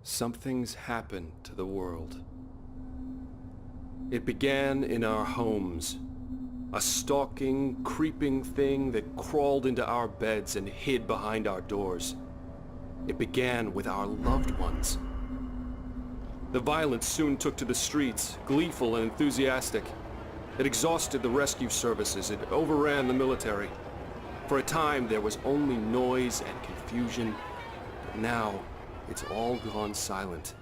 Something's happened to the world. It began in our homes. A stalking, creeping thing that crawled into our beds and hid behind our doors. It began with our loved ones. The violence soon took to the streets, gleeful and enthusiastic. It exhausted the rescue services. It overran the military. For a time, there was only noise and confusion. But now, it's all gone silent.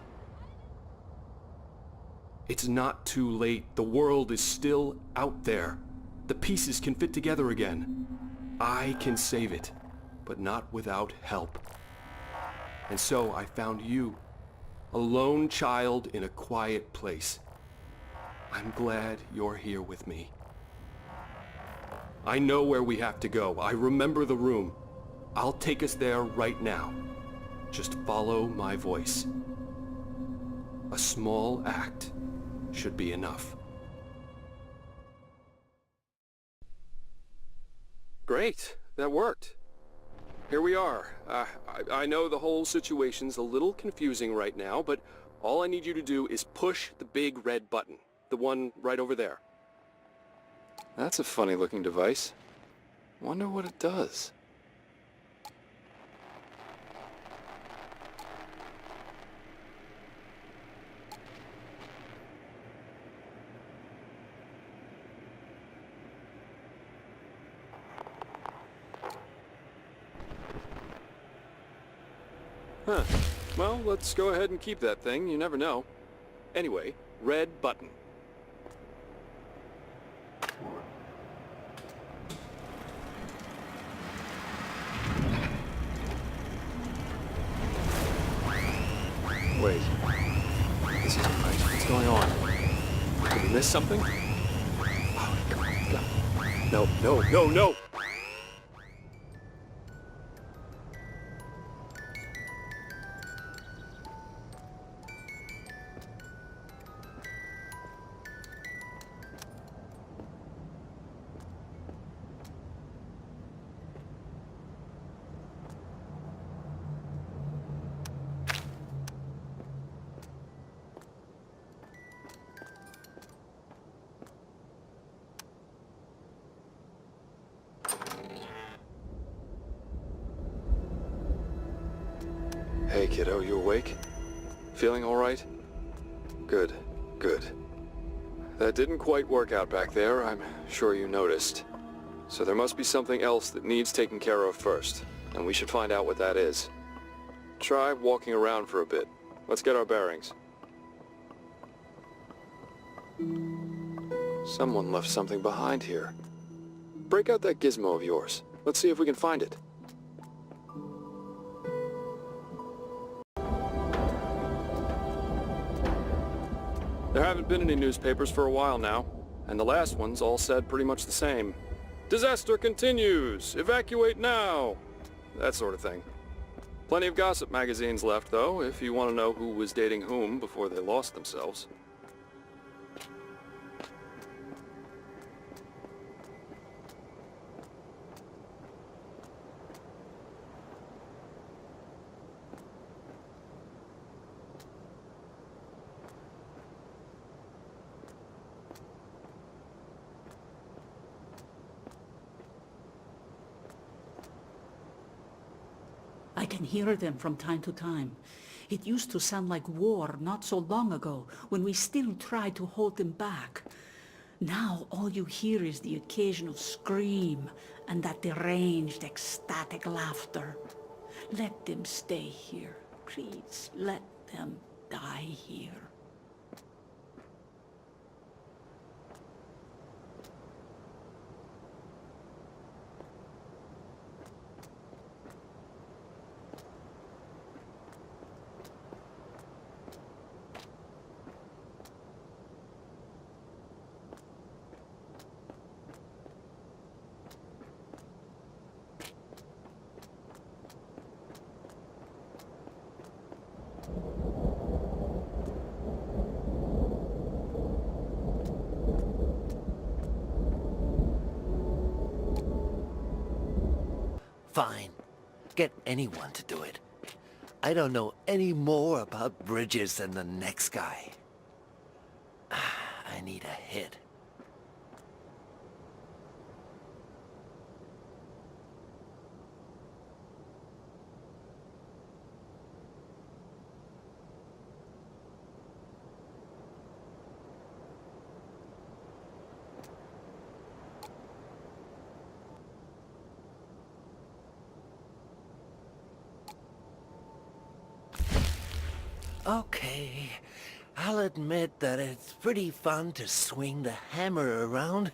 It's not too late. The world is still out there. The pieces can fit together again. I can save it, but not without help. And so I found you, a lone child in a quiet place. I'm glad you're here with me. I know where we have to go. I remember the room. I'll take us there right now. Just follow my voice. A small act should be enough. Great, that worked. Here we are. I know the whole situation's a little confusing right now, but all I need you to do is push the big red button. The one right over there. That's a funny looking device. Wonder what it does. Huh. Well, let's go ahead and keep that thing. You never know. Anyway, red button. Wait. This isn't right. What's going on? Did we miss something? Oh, God. No, no, no, no! Hey, kiddo, you awake? Feeling all right? Good, good. That didn't quite work out back there, I'm sure you noticed. So there must be something else that needs taken care of first, and we should find out what that is. Try walking around for a bit. Let's get our bearings. Someone left something behind here. Break out that gizmo of yours. Let's see if we can find it. There haven't been any newspapers for a while now, and the last ones all said pretty much the same. Disaster continues! Evacuate now! That sort of thing. Plenty of gossip magazines left, though, if you want to know who was dating whom before they lost themselves. I can hear them from time to time. It used to sound like war not so long ago, when we still tried to hold them back. Now all you hear is the occasional scream and that deranged, ecstatic laughter. Let them stay here. Please, let them die here. Fine. Get anyone to do it. I don't know any more about bridges than the next guy. I need a hit. Okay, I'll admit that it's pretty fun to swing the hammer around.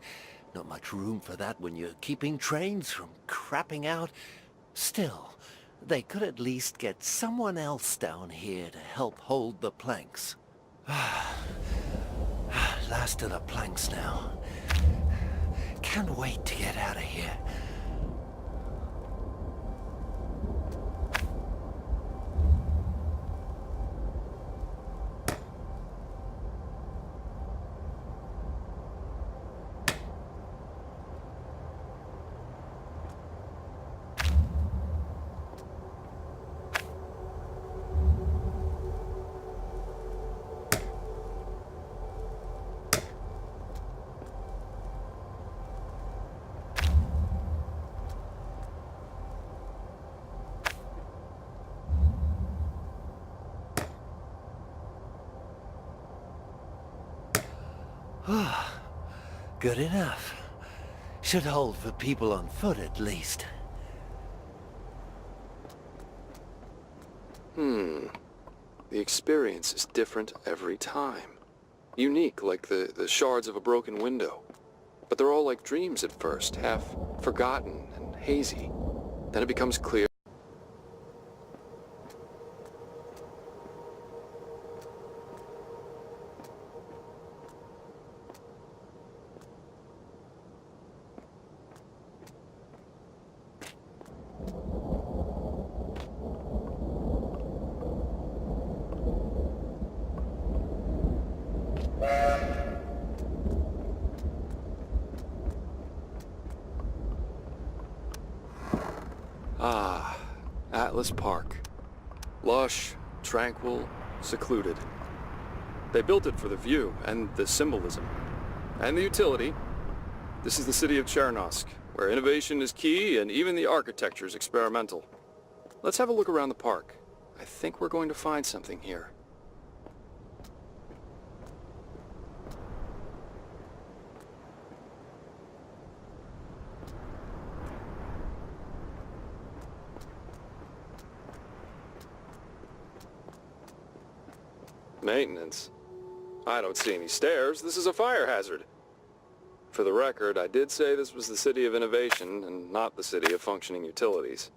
Not much room for that when you're keeping trains from crapping out. Still, they could at least get someone else down here to help hold the planks. Last of the planks now. Can't wait to get out of here. Good enough. Should hold for people on foot at least. The experience is different every time. Unique, like the shards of a broken window. But they're all like dreams at first, half forgotten and hazy. Then it becomes clear. Ah, Atlas Park. Lush, tranquil, secluded. They built it for the view, and the symbolism, and the utility. This is the city of Chernosk, where innovation is key and even the architecture is experimental. Let's have a look around the park. I think we're going to find something here. Maintenance? I don't see any stairs. This is a fire hazard. For the record, I did say this was the city of innovation and not the city of functioning utilities.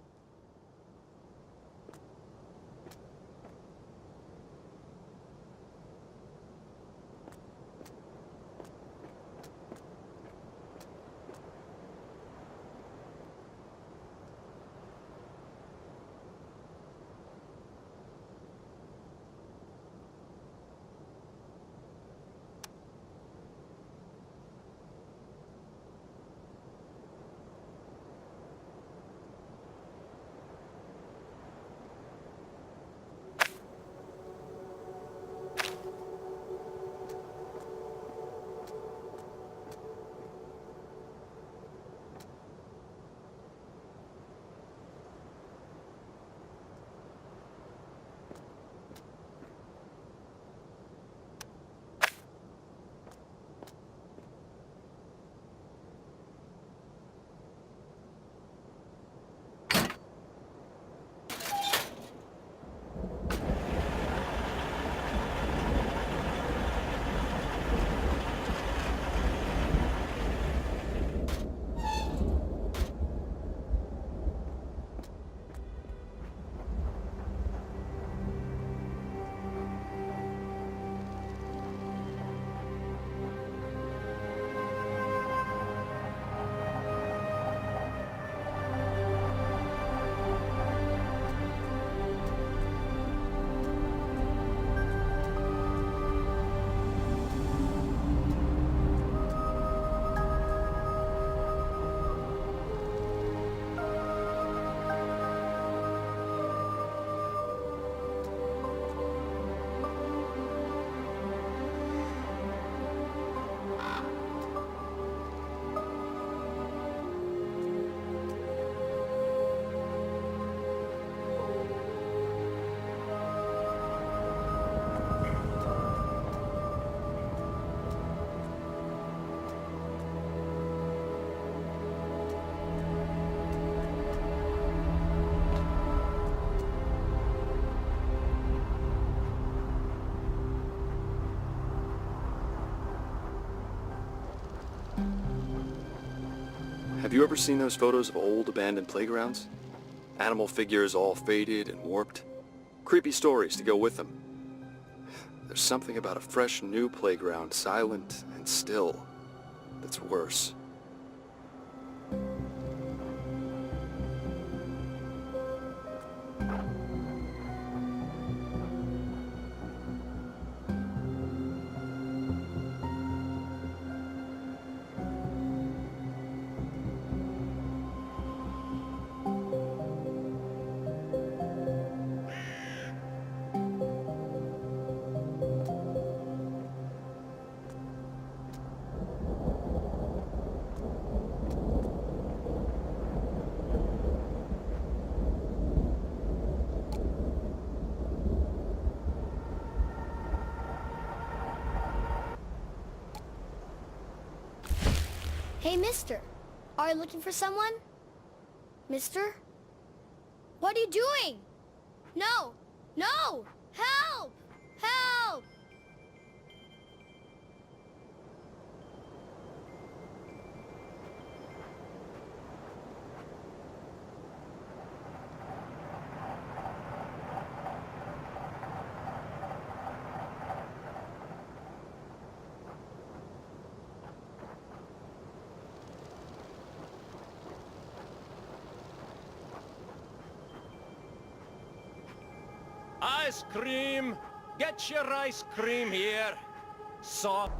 Have you ever seen those photos of old abandoned playgrounds? Animal figures all faded and warped. Creepy stories to go with them. There's something about a fresh new playground, silent and still, that's worse. Hey, mister. Are you looking for someone? Mister? What are you doing? No! No! Help! Help! Ice cream! Get your ice cream here! Soft.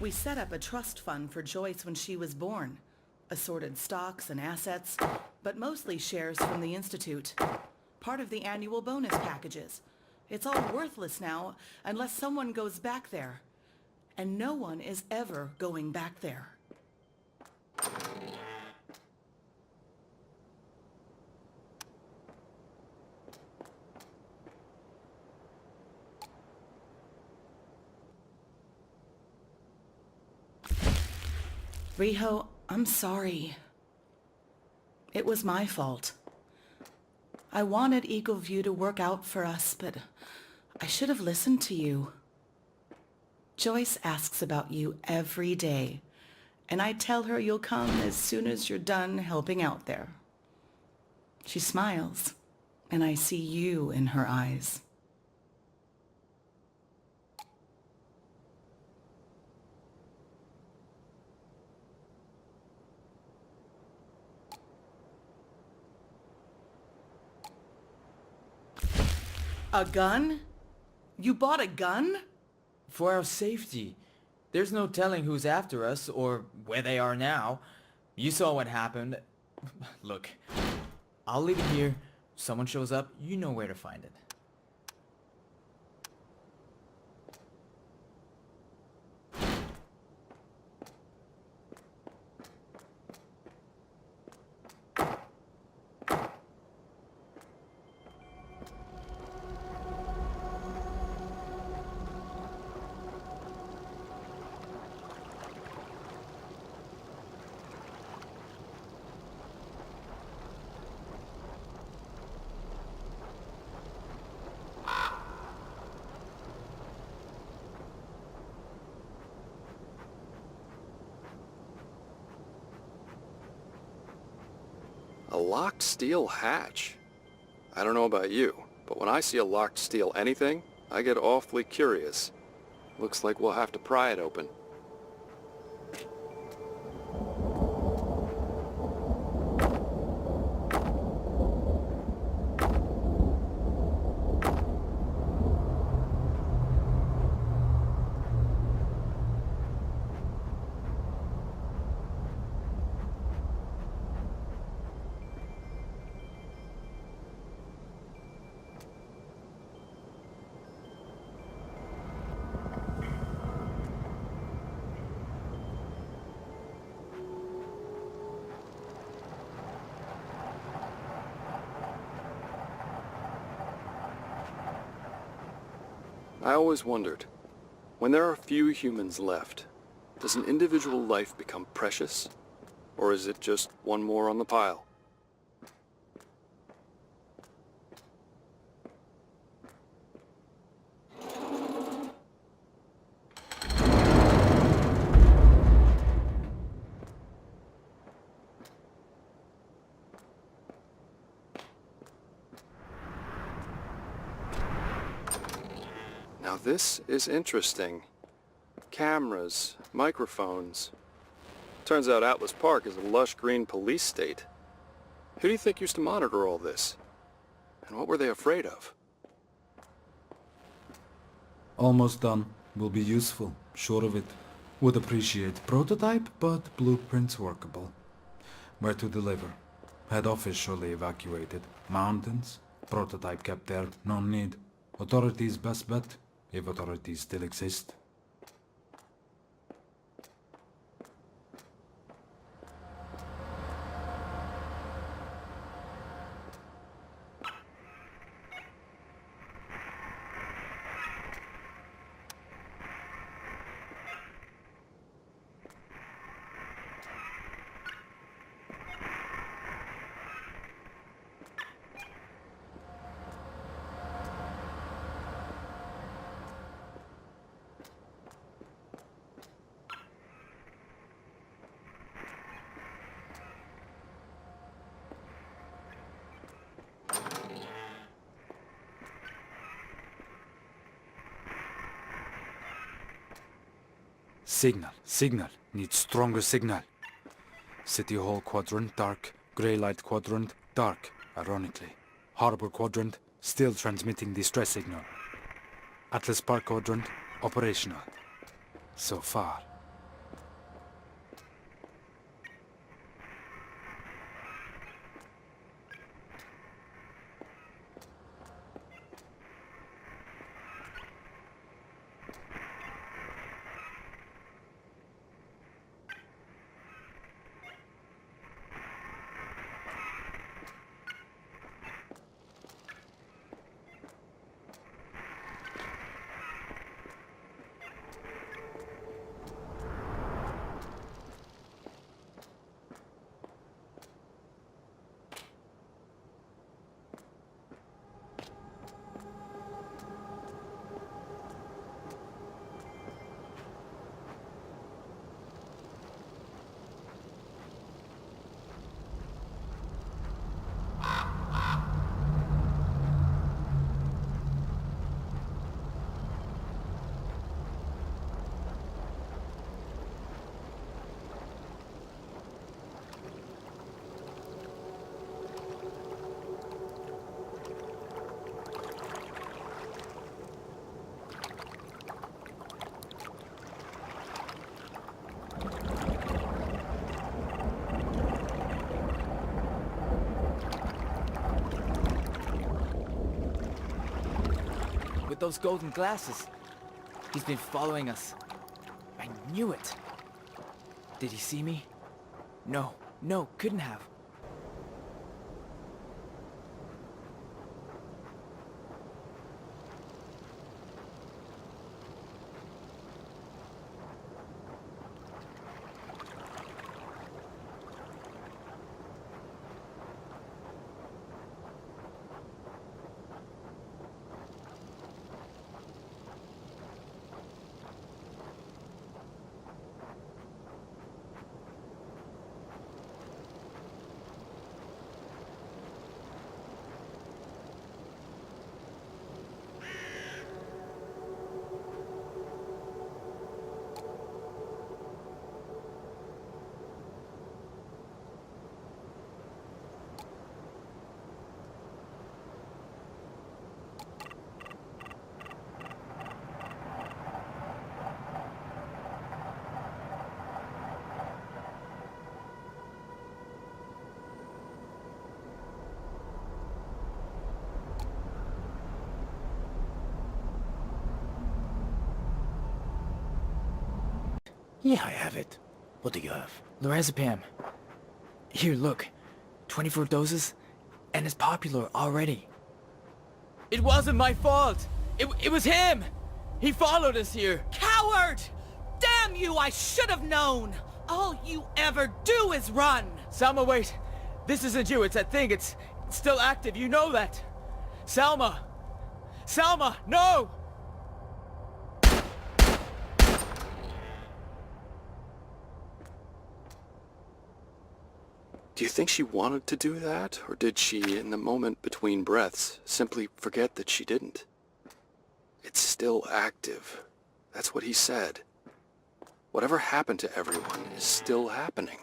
We set up a trust fund for Joyce when she was born. Assorted stocks and assets, but mostly shares from the Institute. Part of the annual bonus packages. It's all worthless now unless someone goes back there. And no one is ever going back there. Riho, I'm sorry. It was my fault. I wanted Eagle View to work out for us, but I should have listened to you. Joyce asks about you every day, and I tell her you'll come as soon as you're done helping out there. She smiles, and I see you in her eyes. A gun? You bought a gun? For our safety. There's no telling who's after us or where they are now. You saw what happened. Look, I'll leave it here. Someone shows up, you know where to find it. locked steel hatch. I don't know about you, but when I see a locked steel anything, I get awfully curious. Looks like we'll have to pry it open. I always wondered, when there are few humans left, does an individual life become precious? Or is it just one more on the pile? Now this is interesting. Cameras, microphones. Turns out Atlas Park is a lush green police state. Who do you think used to monitor all this? And what were they afraid of? Almost done. Will be useful, sure of it. Would appreciate prototype, but blueprints workable. Where to deliver? Head office surely evacuated. Mountains? Prototype kept there, no need. Authorities best bet, if authorities still exist. Signal. Need stronger signal. City Hall quadrant, dark. Grey light quadrant, dark, ironically. Harbor quadrant, still transmitting distress signal. Atlas Park quadrant, operational. So far. With those golden glasses. He's been following us. I knew it. Did he see me? No, couldn't have. Yeah, I have it. What do you have? Lorazepam. Here, look. 24 doses, and it's popular already. It wasn't my fault! It was him! He followed us here! Coward! Damn you, I should have known! All you ever do is run! Selma, wait! This isn't you, it's that thing, it's still active, you know that! Selma! Selma, no! Do you think she wanted to do that, or did she, in the moment between breaths, simply forget that she didn't? It's still active. That's what he said. Whatever happened to everyone is still happening.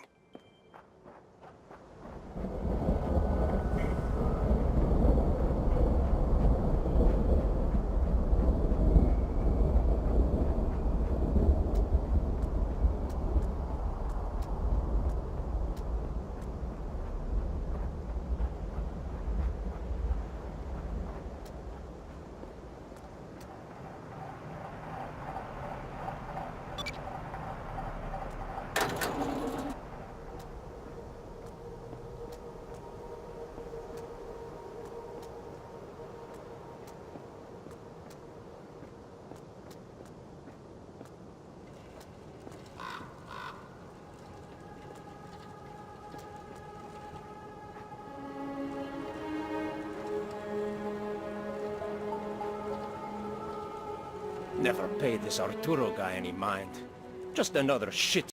Never paid this Arturo guy any mind. Just another shit